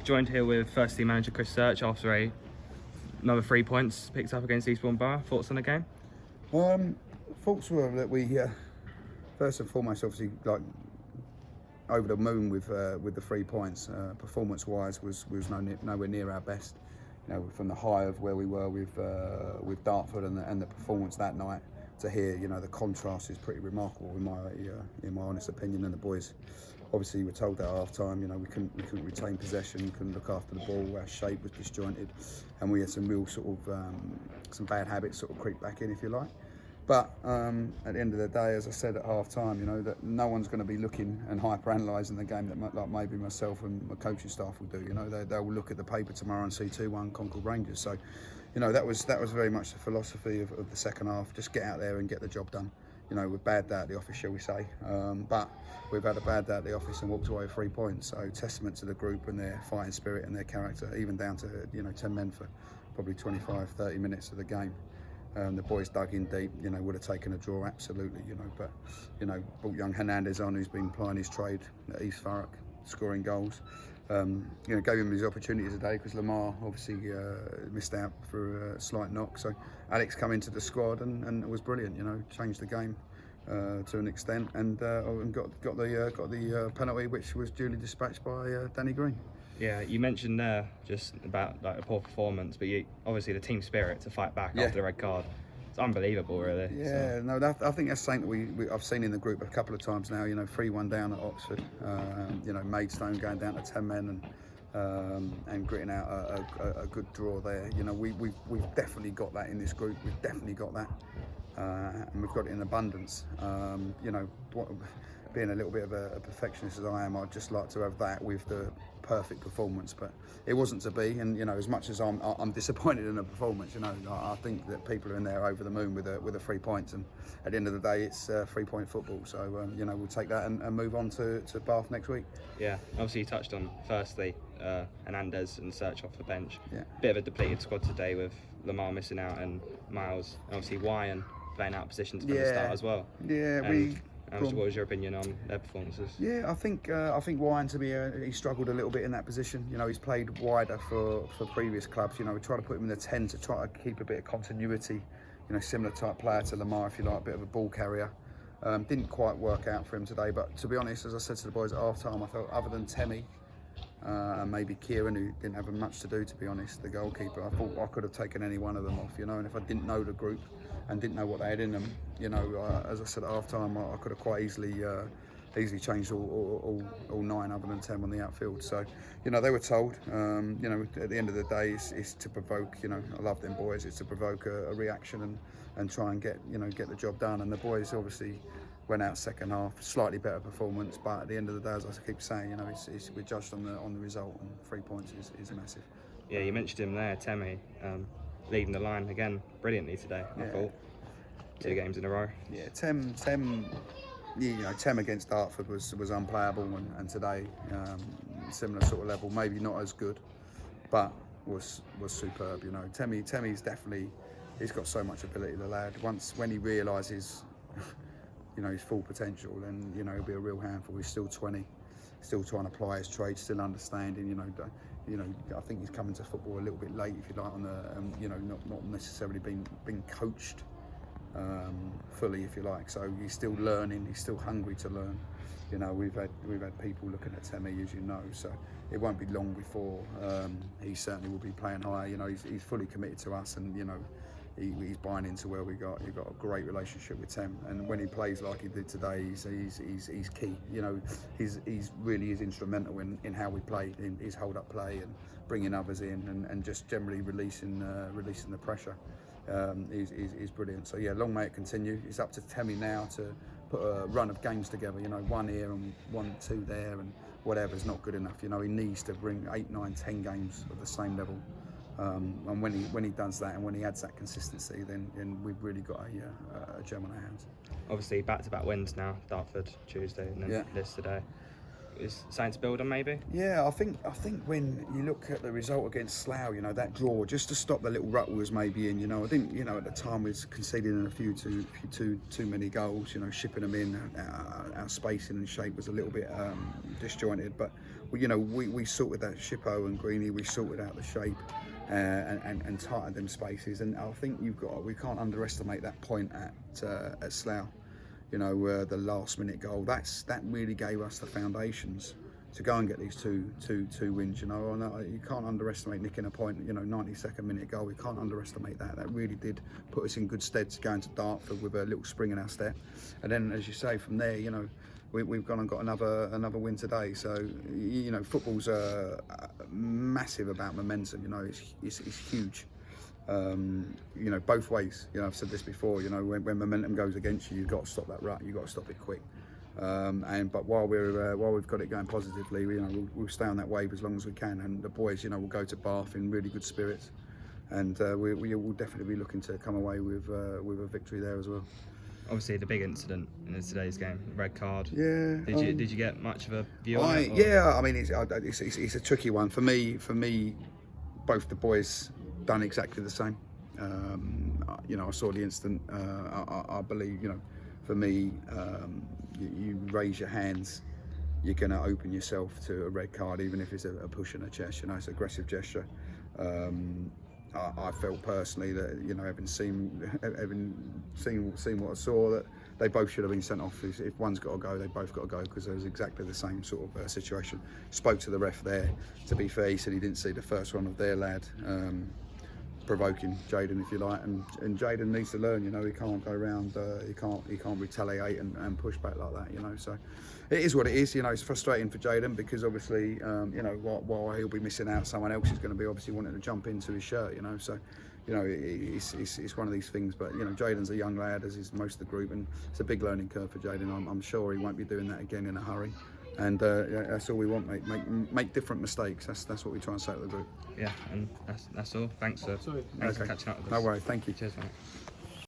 Joined here with first team manager Chris Search after another 3 points picked up against Eastbourne Borough. Thoughts on the game? Thoughts were that we first and foremost, obviously, like over the moon with the 3 points. Performance-wise, was nowhere near our best. You know, from the high of where we were with Dartford and the performance that night to here, you know, the contrast is pretty remarkable in my honest opinion. And the boys, obviously, were told that at half time. You know, we couldn't retain possession, couldn't look after the ball. Our shape was disjointed, and we had some real sort of some bad habits sort of creep back in, if you like. But at the end of the day, as I said at half time, you know, that no one's going to be looking and hyper-analysing the game that like maybe myself and my coaching staff will do. You know, they'll look at the paper tomorrow and see 2-1 Concord Rangers. So, you know, that was very much the philosophy of the second half. Just get out there and get the job done. You know, we're bad day at the office, shall we say. But we've had a bad day at the office and walked away with 3 points. So testament to the group and their fighting spirit and their character, even down to, you know, 10 men for probably 25, 30 minutes of the game. The boys dug in deep, you know, would have taken a draw, absolutely, you know, but, you know, brought young Hernandez on, who's been plying his trade at East Thurrock, scoring goals. You know, gave him his opportunity today because Lamar obviously missed out for a slight knock. So Alex come into the squad and it was brilliant, you know, changed the game to an extent and got the penalty, which was duly dispatched by Danny Green. Yeah, you mentioned there just about like a poor performance, but obviously the team spirit to fight back after the red card. It's unbelievable, really. Yeah, so. No, I think that's something that I've seen in the group a couple of times now. You know, 3-1 down at Oxford. You know, Maidstone going down to 10 men and gritting out a good draw there. You know, we've definitely got that in this group. We've definitely got that, and we've got it in abundance. You know, being a little bit of a perfectionist as I am, I'd just like to have that with the perfect performance, but it wasn't to be. And you know, as much as I'm disappointed in the performance, you know, I think that people are in there over the moon with the 3 points, and at the end of the day, it's 3-point football. So you know, we'll take that and move on to Bath next week. Yeah, obviously you touched on firstly Hernandez and Search off the bench. Yeah, bit of a depleted squad today with Lamar missing out and Miles, and obviously Wyan playing out of position to the start as well. Yeah, what was your opinion on their performances? Yeah, I think Wyan, to me, he struggled a little bit in that position. You know, he's played wider for previous clubs. You know, we try to put him in the 10 to try to keep a bit of continuity. You know, similar type player to Lamar, if you like, a bit of a ball carrier. Didn't quite work out for him today, but to be honest, as I said to the boys at half time, I thought other than Temmie and maybe Kieran, who didn't have much to do, to be honest, the goalkeeper, I thought I could have taken any one of them off, you know, and if I didn't know the group and didn't know what they had in them, you know, as I said at half time, I could have quite easily changed all 9 other than 10 on the outfield. So, you know, they were told, you know, at the end of the day, it's to provoke, you know, I love them boys, it's to provoke a reaction and try and get the job done. And the boys obviously went out second half, slightly better performance, but at the end of the day, as I keep saying, you know, we're judged on the result, and 3 points is massive. Yeah, you mentioned him there, Temmie, leading the line again brilliantly today. I thought 2 games in a row. Yeah, Tem, you know, Tem against Dartford was unplayable, and today similar sort of level, maybe not as good, but was superb. You know, Temmie's definitely, he's got so much ability, the lad. When he realises, you know, his full potential, then, you know, he'll be a real handful. He's still 20, still trying to apply his trade, still understanding. You know, I think he's coming to football a little bit late, if you like, on the you know, not necessarily being coached fully, if you like. So he's still learning. He's still hungry to learn. You know, we've had people looking at Temmie, as you know. So it won't be long before he certainly will be playing higher. You know, he's fully committed to us, and you know, he's buying into where you've got a great relationship with Tem, and when he plays like he did today, he's key. You know, he's really is instrumental in how we play, in his hold up play and bringing others in, and just generally releasing the pressure. Is brilliant. So yeah, long may it continue. It's up to Temmie now to put a run of games together. You know, 1 here and 1, 2 there, and whatever is not good enough. You know, he needs to bring 8, 9, 10 games of the same level. And when he does that, and when he adds that consistency, then we've really got a gem on our hands. Obviously, back-to-back wins now. Dartford Tuesday, and then this today. Is something to build on, maybe? Yeah, I think when you look at the result against Slough, you know, that draw, just to stop the little rut we was maybe in. You know, I think, you know, at the time we was conceding a few too many goals. You know, shipping them in, our spacing and shape was a little bit disjointed. But we sorted that Shippo and Greenie, we sorted out the shape and tightened them spaces. And I think we can't underestimate that point at Slough. The last minute goal. That really gave us the foundations to go and get these two wins. You can't underestimate nicking a point. 92nd minute goal. We can't underestimate that. That really did put us in good stead to go into Dartford with a little spring in our step. And then, as you say, from there, we've gone and got another win today. So football's massive about momentum. It's huge. Both ways. I've said this before. When momentum goes against you, you've got to stop that rut. You've got to stop it quick. But while we've got it going positively, we'll stay on that wave as long as we can. And the boys, will go to Bath in really good spirits, and we will definitely be looking to come away with a victory there as well. Obviously, the big incident in today's game, red card. Yeah. Did you get much of a view on it? Or? Yeah. I mean, it's a tricky one for me. Both the boys done exactly the same. I saw the incident. I believe, for me, you raise your hands, you're going to open yourself to a red card, even if it's a push in the chest. It's an aggressive gesture. I felt personally that having seen what I saw, that they both should have been sent off. If one's got to go, they both got to go, because there was exactly the same sort of situation. Spoke to the ref there. To be fair, he said he didn't see the first one of their lad provoking Jaden, if you like, and Jaden needs to learn. He can't go around. He can't retaliate and push back like that. So it is what it is. It's frustrating for Jaden, because obviously, while he'll be missing out, someone else is going to be obviously wanting to jump into his shirt. So it's one of these things. But Jaden's a young lad, as is most of the group, and it's a big learning curve for Jaden. I'm sure he won't be doing that again in a hurry. And that's all we want, mate. Make different mistakes. That's what we try and say to the group. Yeah, and that's all. Thanks for catching up with us. No worries. Thank you. Cheers, mate.